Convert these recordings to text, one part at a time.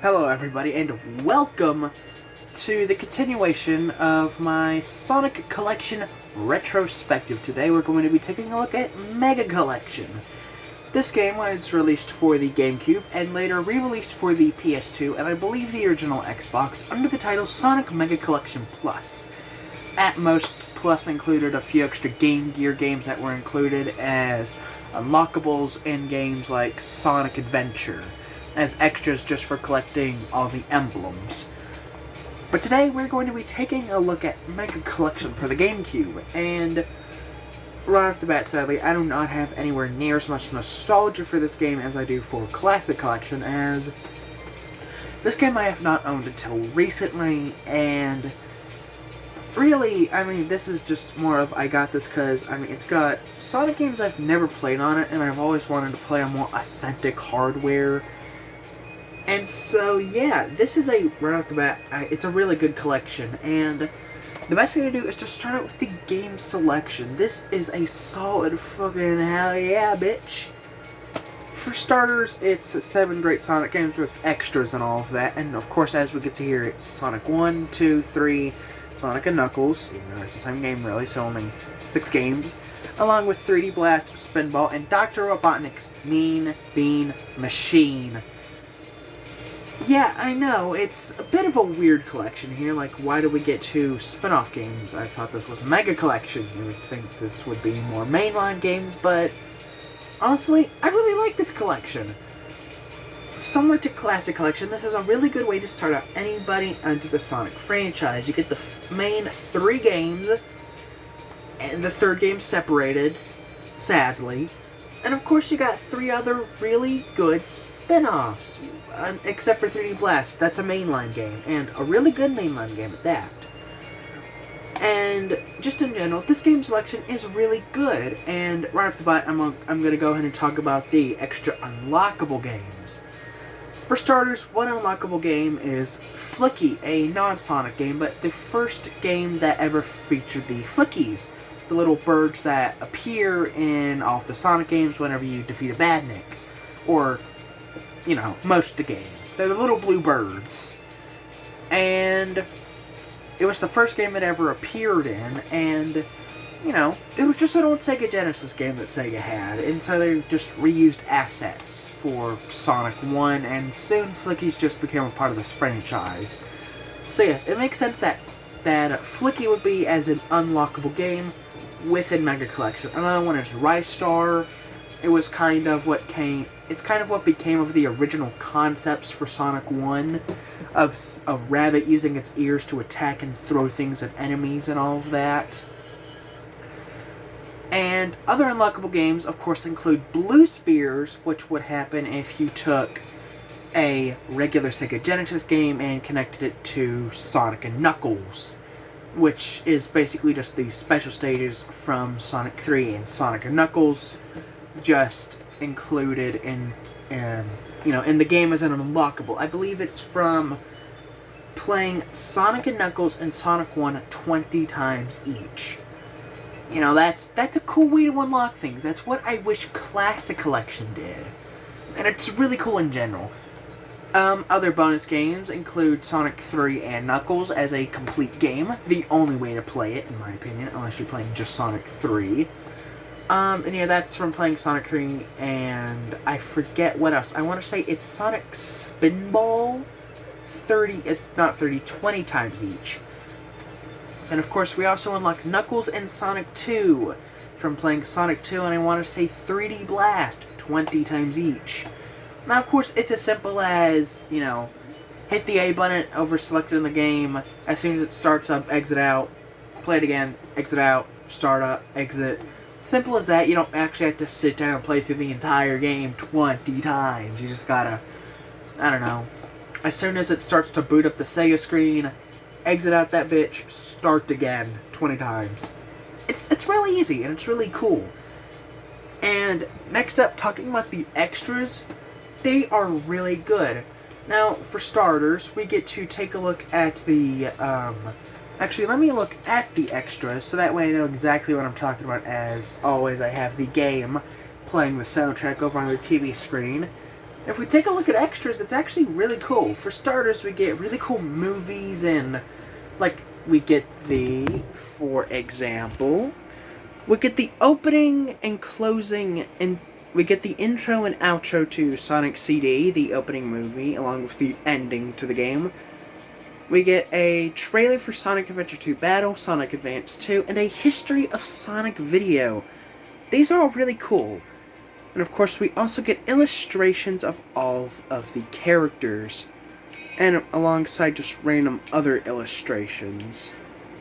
Hello everybody and welcome to the continuation of my Sonic Collection retrospective. Today we're going to be taking a look at Mega Collection. This game was released for the GameCube and later re-released for the PS2 and I believe the original Xbox under the title Sonic Mega Collection Plus. At most, Plus included a few extra Game Gear games that were included as unlockables in games like Sonic Adventure, as extras just for collecting all the emblems. But today we're going to be taking a look at Mega Collection for the GameCube, and right off the bat, sadly, I do not have anywhere near as much nostalgia for this game as I do for Classic Collection, as this game I have not owned until recently, and really, this is just more of I got this because, it's got Sonic games I've never played on it, and I've always wanted to play on more authentic hardware. And so, yeah, this is right off the bat, it's a really good collection, and the best thing to do is to start out with the game selection. This is a solid fucking hell yeah, bitch. For starters, it's 7 great Sonic games with extras and all of that, and of course, as we get to hear, it's Sonic 1, 2, 3, Sonic and Knuckles, even though it's the same game really, so only 6 games, along with 3D Blast, Spinball, and Dr. Robotnik's Mean Bean Machine. Yeah, I know, it's a bit of a weird collection here, like, why do we get 2 spin-off games? I thought this was a Mega Collection. You would think this would be more mainline games, but honestly, I really like this collection. Similar to Classic Collection, this is a really good way to start out anybody into the Sonic franchise. You get the main 3 games, and the 3rd game separated, sadly. And of course you got 3 other really good spin-offs, except for 3D Blast. That's a mainline game, and a really good mainline game at that. And just in general, this game selection is really good, and right off the bat, I'm going to go ahead and talk about the extra unlockable games. For starters, one unlockable game is Flicky, a non-Sonic game, but the first game that ever featured the Flickies, the little birds that appear in all of the Sonic games whenever you defeat a Badnik. Or, most of the games. They're the little blue birds. And it was the first game it ever appeared in, and it was just an old Sega Genesis game that Sega had, and so they just reused assets for Sonic 1, and soon Flickies just became a part of this franchise. So yes, it makes sense that Flicky would be as an unlockable game within Mega Collection. Another one is Rice Star. It was kind of what became of the original concepts for Sonic 1, of Rabbit using its ears to attack and throw things at enemies and all of that. And other unlockable games, of course, include Blue Spears, which would happen if you took a regular Sega Genesis game and connected it to Sonic and Knuckles, which is basically just the special stages from Sonic 3 and Sonic and Knuckles, just included in the game as an unlockable. I believe it's from playing Sonic and Knuckles and Sonic 1 20 times each. That's a cool way to unlock things. That's what I wish Classic Collection did. And it's really cool in general. Other bonus games include Sonic 3 and Knuckles as a complete game. The only way to play it, in my opinion, unless you're playing just Sonic 3. That's from playing Sonic 3 and I forget what else. I want to say it's Sonic Spinball 20 times each. And of course, we also unlock Knuckles and Sonic 2 from playing Sonic 2, and I want to say 3D Blast 20 times each. Now, of course, it's as simple as, hit the A button over selected in the game. As soon as it starts up, exit out, play it again, exit out, start up, exit. Simple as that. You don't actually have to sit down and play through the entire game 20 times. You just gotta, as soon as it starts to boot up the Sega screen, exit out that bitch, start again 20 times. It's really easy, and it's really cool. And next up, talking about the extras, they are really good. Now, for starters, we get to take a look at the, actually, let me look at the extras, so that way I know exactly what I'm talking about. As always, I have the game playing the soundtrack over on the TV screen. If we take a look at extras, it's actually really cool. For starters, we get really cool movies and, like, we get for example, we get the opening and closing, and we get the intro and outro to Sonic CD, the opening movie, along with the ending to the game. We get a trailer for Sonic Adventure 2 Battle, Sonic Advance 2, and a History of Sonic video. These are all really cool. And of course, we also get illustrations of all of the characters, and alongside just random other illustrations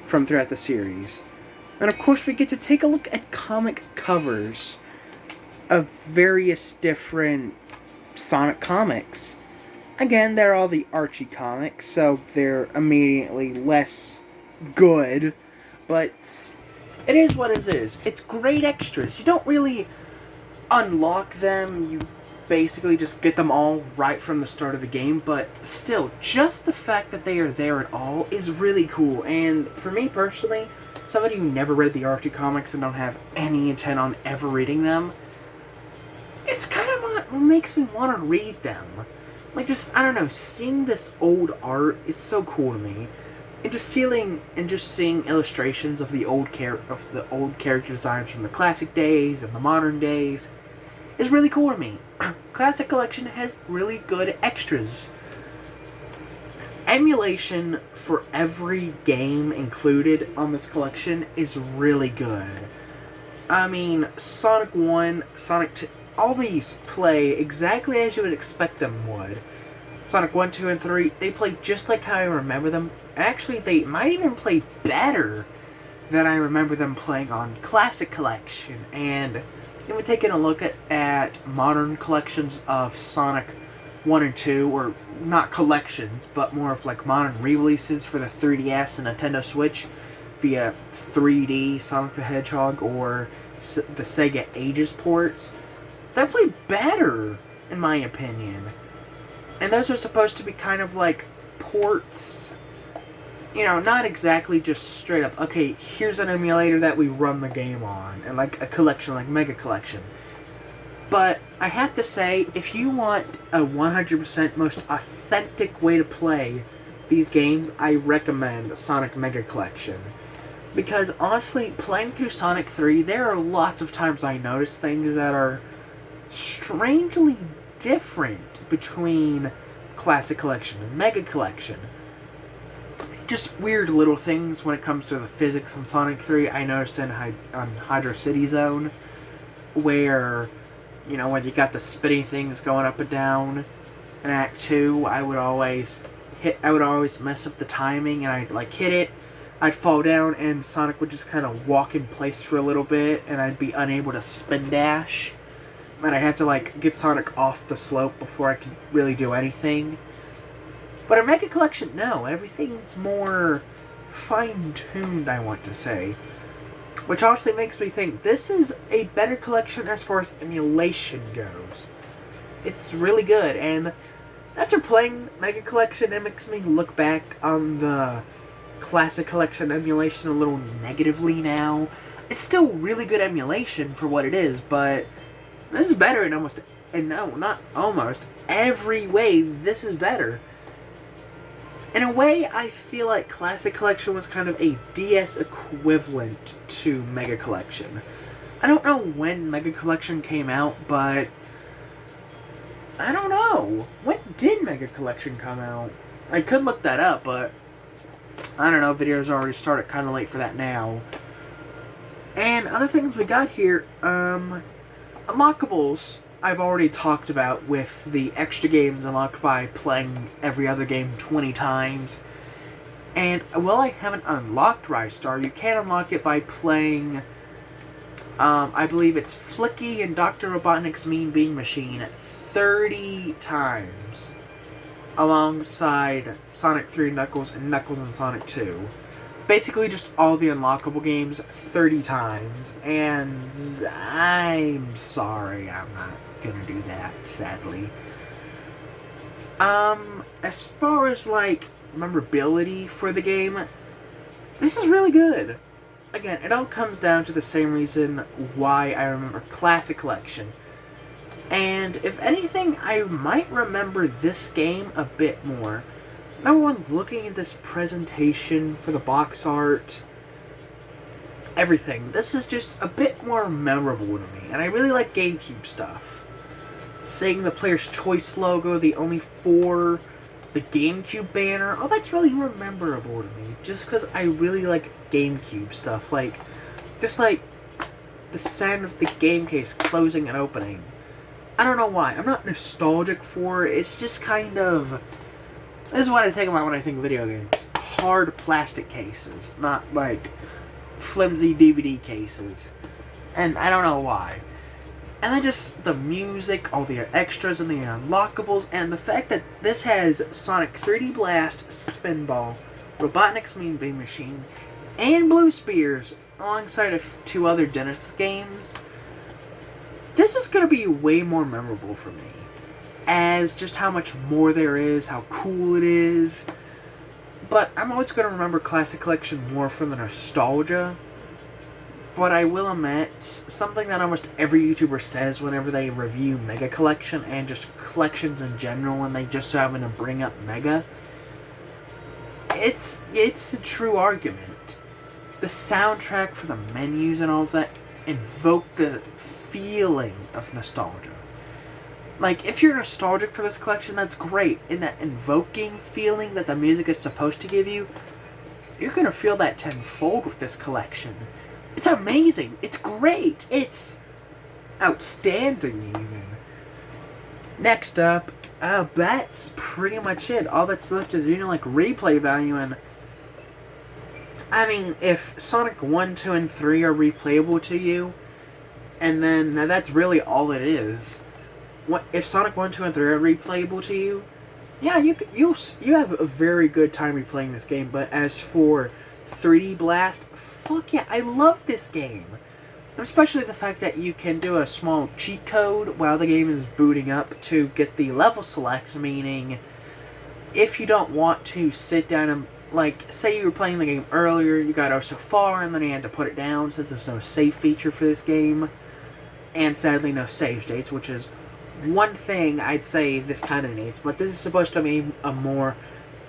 from throughout the series. And of course, we get to take a look at comic covers of various different Sonic comics. Again, they're all the Archie comics, so they're immediately less good, but it is what it is. It's great extras. You don't really unlock them, you basically just get them all right from the start of the game, but still, just the fact that they are there at all is really cool. And for me personally, somebody who never read the Archie comics and don't have any intent on ever reading them, it's kind of what makes me want to read them. Like, just, I don't know, seeing this old art is so cool to me. And just seeing illustrations of the old character designs from the classic days and the modern days is really cool to me. Classic Collection has really good extras. Emulation for every game included on this collection is really good. I mean, Sonic 1, Sonic 2, all these play exactly as you would expect them would. Sonic 1, 2, and 3, they play just like how I remember them. Actually, they might even play better than I remember them playing on Classic Collection. And we're taking a look at modern collections of Sonic 1 and 2, or not collections, but more of like modern re-releases for the 3DS and Nintendo Switch via 3D Sonic the Hedgehog or the Sega Ages ports. They play better, in my opinion. And those are supposed to be kind of like ports, you know, not exactly just straight up, okay, here's an emulator that we run the game on, and like a collection like Mega Collection. But I have to say, if you want a 100% most authentic way to play these games, I recommend Sonic Mega Collection. Because honestly, playing through Sonic 3, there are lots of times I notice things that are strangely different between Classic Collection and Mega Collection. Just weird little things when it comes to the physics in Sonic 3. I noticed on Hydro City Zone, where, you know, when you got the spinning things going up and down in Act 2, I would always mess up the timing, and I'd like hit it, I'd fall down, and Sonic would just kind of walk in place for a little bit, and I'd be unable to spin dash. And I'd have to, like, get Sonic off the slope before I could really do anything. But in Mega Collection, no. Everything's more fine-tuned, I want to say. Which honestly makes me think this is a better collection as far as emulation goes. It's really good, and after playing Mega Collection, it makes me look back on the Classic Collection emulation a little negatively now. It's still really good emulation for what it is, but this is better in not almost, every way this is better. In a way, I feel like Classic Collection was kind of a DS equivalent to Mega Collection. I don't know when Mega Collection came out, but I don't know. When did Mega Collection come out? I could look that up, but I don't know, videos already started kind of late for that now. And other things we got here, unlockables, I've already talked about with the extra games unlocked by playing every other game 20 times. And while I haven't unlocked Rystar, you can unlock it by playing, I believe it's Flicky and Dr. Robotnik's Mean Bean Machine 30 times. Alongside Sonic 3 Knuckles and Knuckles and Sonic 2. Basically just all the unlockable games 30 times. And I'm sorry, I'm not gonna do that, sadly. As far as, like, memorability for the game, this is really good. Again, it all comes down to the same reason why I remember Classic Collection. And if anything, I might remember this game a bit more. Number one, looking at this presentation for the box art, everything, this is just a bit more memorable to me. And I really like GameCube stuff. Seeing the Player's Choice logo, the only four, the GameCube banner, oh, that's really memorable to me. Just because I really like GameCube stuff. Like, just like the sound of the game case closing and opening. I don't know why. I'm not nostalgic for it. It's just kind of... This is what I think about when I think video games. Hard plastic cases. Not like flimsy DVD cases. And I don't know why. And then just the music, all the extras and the unlockables, and the fact that this has Sonic 3D Blast, Spinball, Robotnik's Mean Bean Machine, and Blue Spears, alongside of two other Dennis games. This is going to be way more memorable for me. As just how much more there is, how cool it is. But I'm always going to remember Classic Collection more for the nostalgia. But I will admit, something that almost every YouTuber says whenever they review Mega Collection and just collections in general, and they just happen to bring up Mega, it's a true argument. The soundtrack for the menus and all of that invoke the feeling of nostalgia. Like, if you're nostalgic for this collection, that's great. And that invoking feeling that the music is supposed to give you, you're going to feel that tenfold with this collection. It's amazing. It's great. It's outstanding, even. Next up, that's pretty much it. All that's left is, like, replay value. And, I mean, if Sonic 1, 2, and 3 are replayable to you, and then that's really all it is. If Sonic 1, 2, and 3 are replayable to you, yeah, you have a very good time replaying this game. But as for 3D Blast, fuck yeah, I love this game. Especially the fact that you can do a small cheat code while the game is booting up to get the level select, meaning if you don't want to sit down and, like, say you were playing the game earlier, you got so far, and then you had to put it down since there's no save feature for this game, and sadly no save states, which is one thing I'd say this kind of needs, but this is supposed to be a more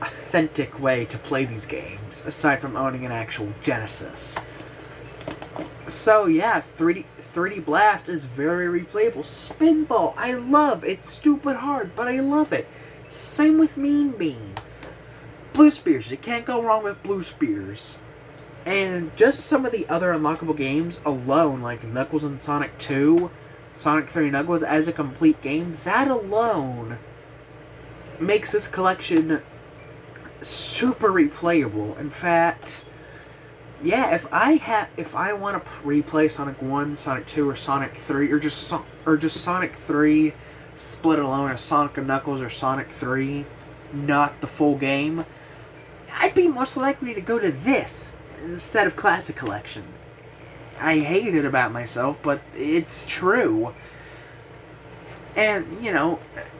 authentic way to play these games, aside from owning an actual Genesis. So yeah, 3D Blast is very replayable. Spinball, I love. It's stupid hard, but I love it. Same with Mean Bean. Blue Spears, you can't go wrong with Blue Spears. And just some of the other unlockable games alone, like Knuckles and Sonic 2, Sonic 3 Knuckles as a complete game, that alone makes this collection super replayable. In fact, yeah, if I want to replay Sonic 1, Sonic 2, or Sonic 3, or just Sonic 3 split alone as Sonic and Knuckles or Sonic 3, not the full game, I'd be most likely to go to this instead of Classic Collection. I hate it about myself, but it's true. And,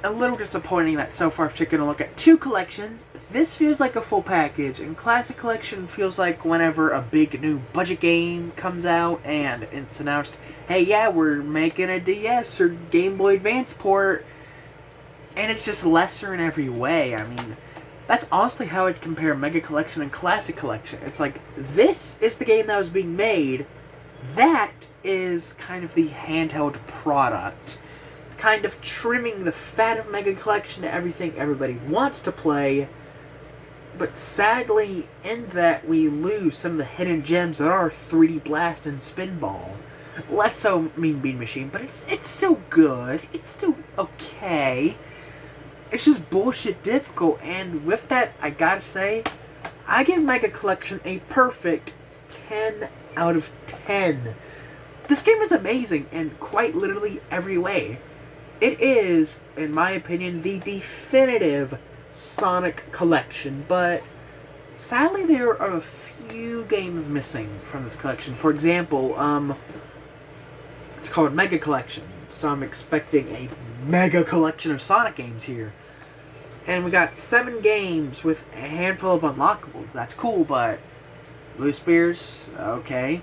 a little disappointing that so far I've taken a look at two collections. This feels like a full package, and Classic Collection feels like whenever a big new budget game comes out and it's announced, hey, yeah, we're making a DS or Game Boy Advance port, and it's just lesser in every way. I mean, that's honestly how I'd compare Mega Collection and Classic Collection. It's like, this is the game that was being made. That is kind of the handheld product. Kind of trimming the fat of Mega Collection to everything everybody wants to play. But sadly, in that we lose some of the hidden gems that are 3D Blast and Spinball. Less so Mean Bean Machine, but it's still good. It's still okay. It's just bullshit difficult, and with that, I gotta say, I give Mega Collection a perfect 10 out of 10. This game is amazing in quite literally every way. It is, in my opinion, the definitive Sonic collection, but sadly there are a few games missing from this collection. For example, it's called Mega Collection, so I'm expecting a mega collection of Sonic games here. And we got 7 games with a handful of unlockables. That's cool, but Blue Spears, okay.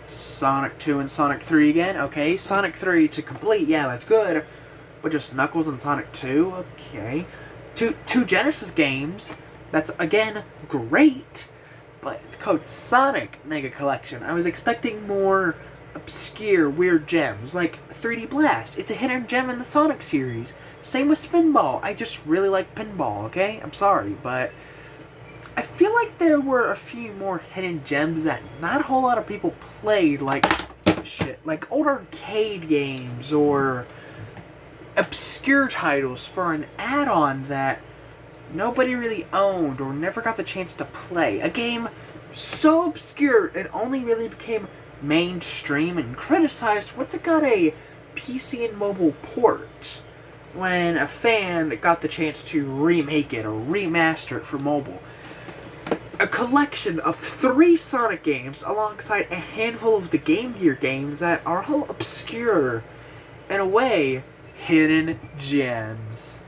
Sonic 2 and Sonic 3 again, okay. Sonic 3 to complete, yeah, that's good. but just Knuckles and Sonic 2. Okay. Two Genesis games. That's, again, great. But it's called Sonic Mega Collection. I was expecting more obscure, weird gems, like 3D Blast. It's a hidden gem in the Sonic series. Same with Spinball. I just really like Pinball, okay? I'm sorry, but I feel like there were a few more hidden gems that not a whole lot of people played, like old arcade games or obscure titles for an add-on that nobody really owned or never got the chance to play. A game so obscure it only really became mainstream and criticized once it got a PC and mobile port, when a fan got the chance to remake it or remaster it for mobile. A collection of 3 Sonic games alongside a handful of the Game Gear games that are all obscure, in a way, hidden gems.